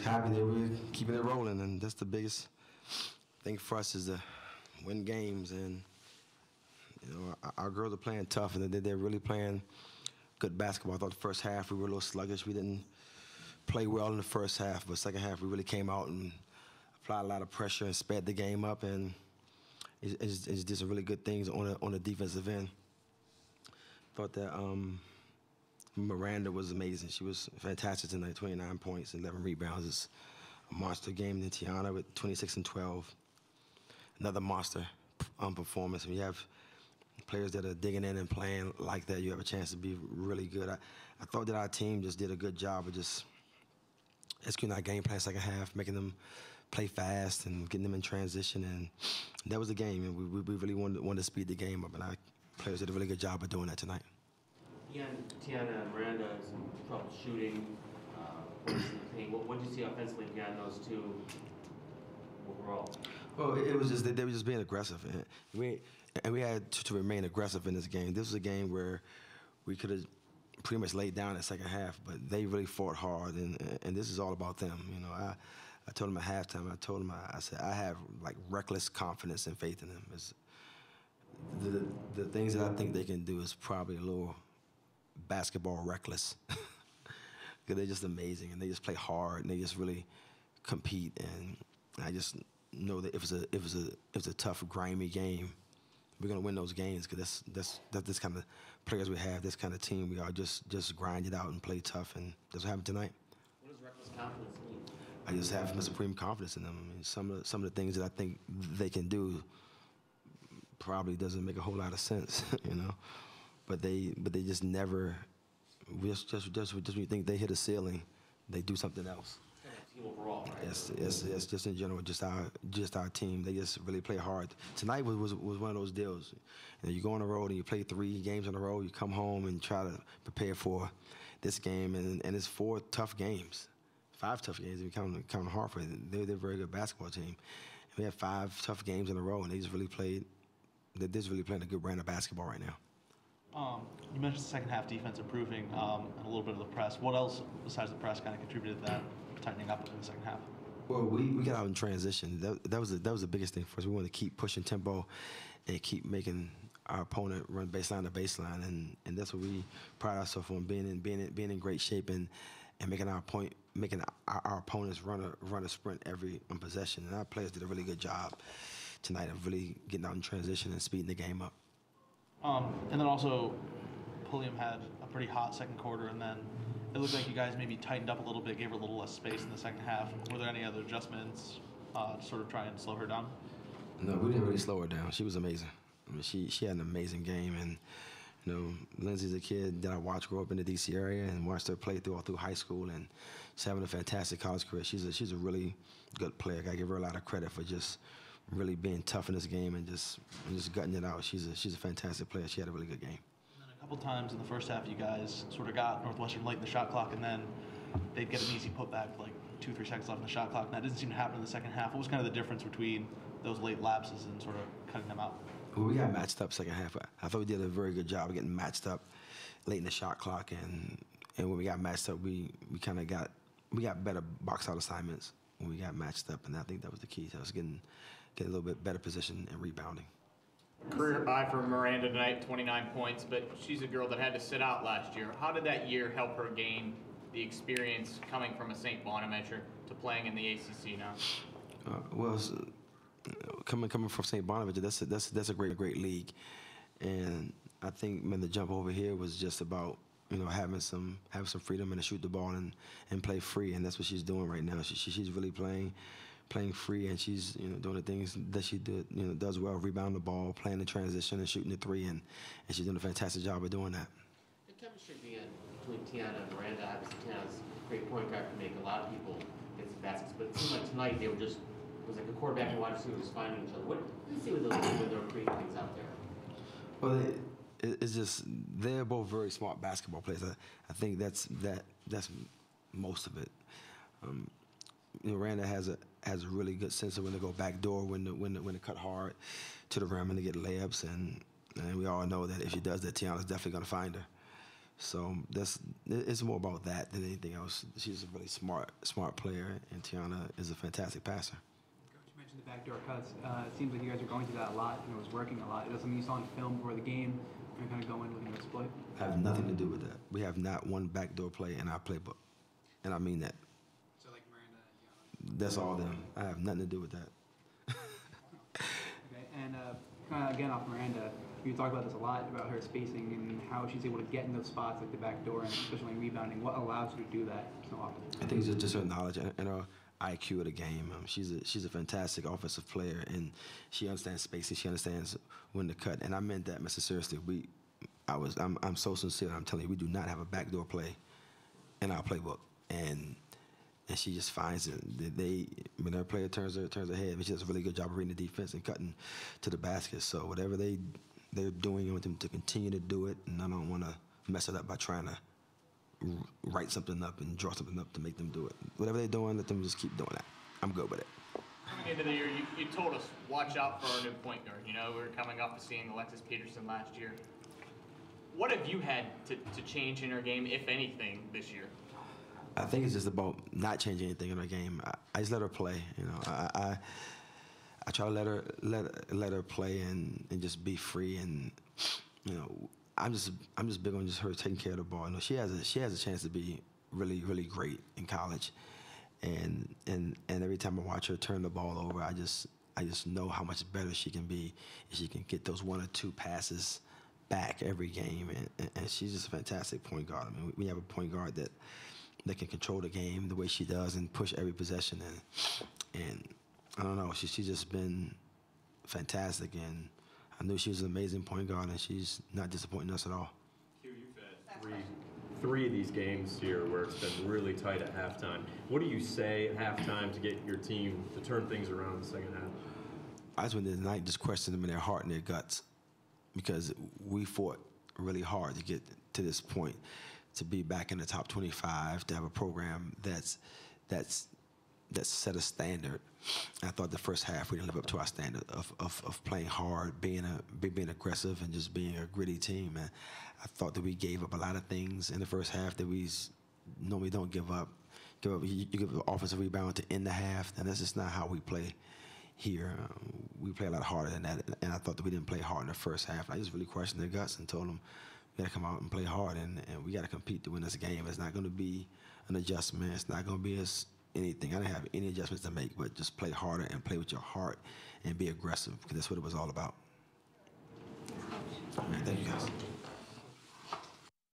just happy that we're keeping it rolling, and that's the biggest thing for us is to win games. And you know, our girls are playing tough, and they're really playing good basketball. I thought the first half we were a little sluggish. We didn't play well in the first half, but second half we really came out and applied a lot of pressure and sped the game up, and it's did some really good things on the defensive end. Thought that Miranda was amazing. She was fantastic tonight, 29 points, 11 rebounds. It's a monster game. Then Tiana with 26 and 12. Another monster performance. When you have players that are digging in and playing like that, you have a chance to be really good. I thought that our team just did a good job of just executing our game plan second half, making them play fast and getting them in transition, and that was the game. And we really wanted to speed the game up, and our players did a really good job of doing that tonight. Tiana and Miranda, some trouble shooting, points in the paint. What did you see offensively beyond those two overall? Well, it was just they were just being aggressive, and we had to remain aggressive in this game. This was a game where we could have pretty much laid down in the second half, but they really fought hard, and this is all about them. You know, I told them at halftime. I said I have like reckless confidence and faith in them. It's, the things that I think they can do is probably a little basketball reckless, because they're just amazing and they just play hard and they just really compete. And I just know that if it's a tough, grimy game, we're gonna win those games, because that's this kind of players we have, this kind of team we are. Just grind it out and play tough, and that's what happened tonight. What does reckless confidence mean? I just have supreme confidence in them. I mean, some of the things that I think they can do probably doesn't make a whole lot of sense, you know. But they just never. Just when you think they hit a ceiling, they do something else. Team overall, right? Yes. Just in general, just our team. They just really play hard. Tonight was one of those deals. You know, you go on the road and you play 3 games in a row. You come home and try to prepare for this game, and it's 4 tough games, 5 tough games. If you count Hartford, they're a very good basketball team. And we had 5 tough games in a row, and they just really played. They're just really playing a good brand of basketball right now. You mentioned the second half defense improving and a little bit of the press. What else besides the press kind of contributed to that tightening up in the second half? Well, we got out in transition. That was the biggest thing for us. We wanted to keep pushing tempo and keep making our opponent run baseline to baseline, and that's what we pride ourselves on, being in great shape and making our opponents run a sprint every possession. And our players did a really good job tonight of really getting out in transition and speeding the game up. And then also, Pulliam had a pretty hot second quarter, and then it looked like you guys maybe tightened up a little bit, gave her a little less space in the second half. Were there any other adjustments to sort of try and slow her down? No, we didn't really slow her down. She was amazing. I mean, she had an amazing game, and you know, Lindsay's a kid that I watched grow up in the D.C. area and watched her play all through high school, and she's having a fantastic college career. She's a really good player. I give her a lot of credit for just really being tough in this game and just gutting it out. She's a fantastic player. She had a really good game. And then a couple times in the first half, you guys sort of got Northwestern late in the shot clock, and then they'd get an easy putback, like 2-3 seconds left in the shot clock, and that didn't seem to happen in the second half. What was kind of the difference between those late lapses and sort of cutting them out? Well, we got matched up second half. I thought we did a very good job of getting matched up late in the shot clock, and when we got matched up, we got better box out assignments when we got matched up, and I think that was the key. So I was getting a little bit better position and rebounding. Career high for Miranda tonight, 29 points, but she's a girl that had to sit out last year. How did that year help her gain the experience coming from a St. Bonaventure to playing in the ACC now? Well, coming from St. Bonaventure, that's a great league, and I think the jump over here was just about having some freedom and to shoot the ball and play free, and that's what she's doing right now. She's really playing free, and she's doing the things that she does well, rebounding the ball, playing the transition, and shooting the 3, and she's doing a fantastic job of doing that. The chemistry between Tiana and Miranda, obviously Tiana's a great point guard, can make a lot of people get some baskets, but it seemed like tonight they were just, it was like a quarterback and wide receiver just finding each other. What do you see with those two when they were creating things out there? Well, it's just they're both very smart basketball players. I think that's most of it. Miranda has a really good sense of when to go back door, when to cut hard to the rim and to get layups, and we all know that if she does that, Tiana's definitely going to find her. So it's more about that than anything else. She's a really smart player, and Tiana is a fantastic passer. Coach, you mentioned the backdoor cuts. It seems like you guys are going through that a lot, and it was working a lot. Is that something you saw on film before the game? And kind of go in looking to exploit? Have nothing to do with that. We have not one backdoor play in our playbook, and I mean that. So like Miranda and Tiana. That's all them. I have nothing to do with that. Okay, and kind of again off Miranda, you talk about this a lot about her spacing and how she's able to get in those spots like the back door and especially in rebounding. What allows her to do that so often? I think it's just her knowledge and her IQ of the game. She's a fantastic offensive player, and she understands spacing. She understands when to cut, and I meant that, Mr. Seriously. I'm so sincere. I'm telling you, we do not have a backdoor play in our playbook, and she just finds it. When her player turns her head, she does a really good job of reading the defense and cutting to the basket. So whatever they're doing, I want them to continue to do it, and I don't want to mess it up by trying to write something up and draw something up to make them do it. Whatever they're doing, let them just keep doing that. I'm good with it. Coming into the year, you told us, watch out for our new point guard. You know, we were coming off of seeing Alexis Peterson last year. What have you had to change in her game, if anything, this year? I think it's just about not changing anything in her game. I just let her play. You know, I try to let her play and just be free. And you know, I'm just big on just her taking care of the ball. You know, she has a chance to be really great in college. And every time I watch her turn the ball over, I just know how much better she can be if she can get those 1 or 2 passes back every game. And she's just a fantastic point guard. I mean, we have a point guard that can control the game the way she does and push every possession. And I don't know, she's just been fantastic. And I knew she was an amazing point guard, and she's not disappointing us at all. Q, you've had three of these games here where it's been really tight at halftime. What do you say at halftime to get your team to turn things around in the second half? I just went there tonight just questioned them in their heart and their guts, because we fought really hard to get to this point, to be back in the top 25, to have a program that's set a standard. And I thought the first half we didn't live up to our standard of playing hard, being aggressive, and just being a gritty team. And I thought that we gave up a lot of things in the first half that we normally don't give up. You give an offensive rebound to end the half, and that's just not how we play here. We play a lot harder than that, and I thought that we didn't play hard in the first half. I just really questioned their guts and told them we got to come out and play hard, and we got to compete to win this game. It's not going to be an adjustment. It's not going to be anything. I didn't have any adjustments to make, but just play harder and play with your heart and be aggressive, because that's what it was all about.